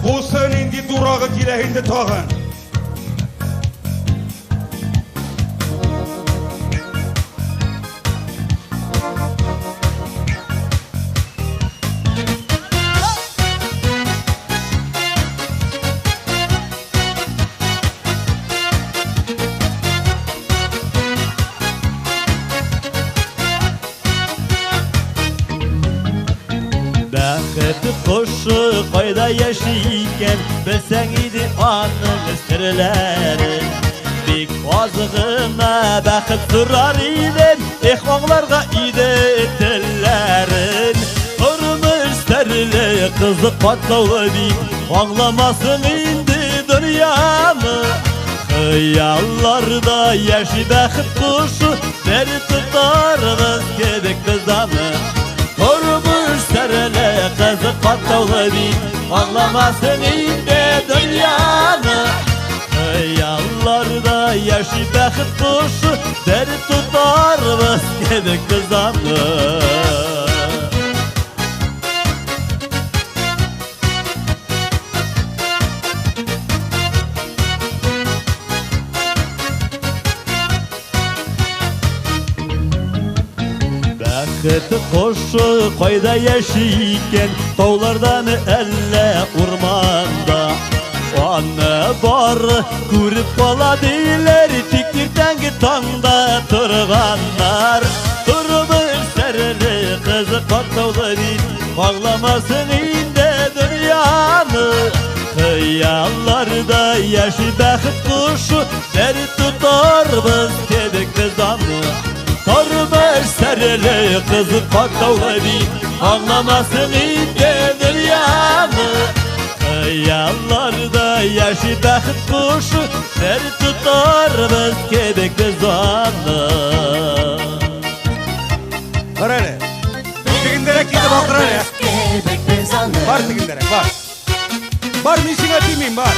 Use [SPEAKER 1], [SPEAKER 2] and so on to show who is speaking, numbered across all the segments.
[SPEAKER 1] Bulsan indi durağı dilehinde tağın.
[SPEAKER 2] Bakıtı koşu koyda yaşayken bilsen idi anın sırları. Bik azığına bakıp durar idin ihvanlarga idi tillerin. Durmuş terli kızı patlağı bir ağlamasın indi dünyamı. Hıyallarda yaşı bakıp kuşu deri tutar kız gibi kızamı. Durmuş terli kızı patlağı bir ağlamasın indi dünyamı. Hıyallarda yaşı bakıp kuşu deri tutar kız gibi kızamı. Bakıtı koşu koyda yaşayken dağlarda mı elle urmanda. Anne var kurup kaladılar tikirten tanda turganlar. Durmuş serli kızı katavları ağlamasın indi dünyamı. Hıyallarda yaşı bakıp kuşu deri tutar biz gibi kızamı. Durmuş serli kızı katavları ağlamasın indi dünyamı. Hıyallarda yaşı bakıp kuşu deri tutar biz gibi kızamı.
[SPEAKER 1] Var hele. Tiginderek gidip bakır hele. Var tiginderek var. Var mı işin atayım var.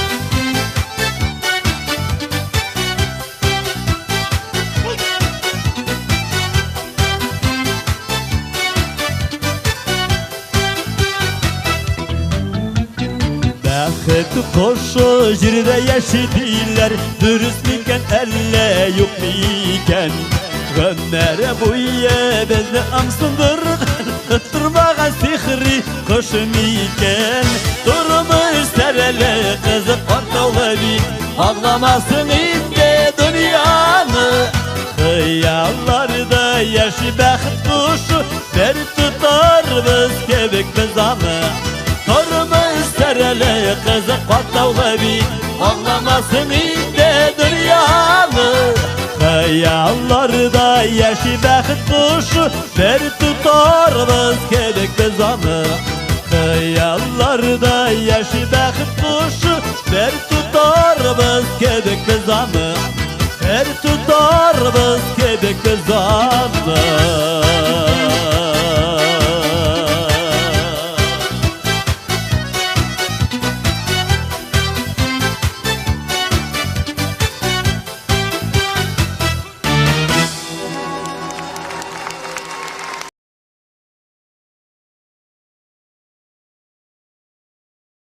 [SPEAKER 2] Bakıtı koşu jirde yaşadılar dürüst miken elle yok miken. Gönlere bu ye bizni amsındır kıttırmağa sihri kuş miken. Durmuş terli kızı patlağı ağlamasın indi dünyanı. Hıyallarda yaşı bakıp kuşu deri tutar biz gibi kızamı. Durmuş terli kızı patlağı ağlamasın indi dünyanı. Hıyallarda yaşı bakıp kuşu deri tutar biz gibi kızamı. Hıyallarda yaşı bakıp kuşu deri tutar biz gibi kızamı. Deri tutar biz gibi kızamı.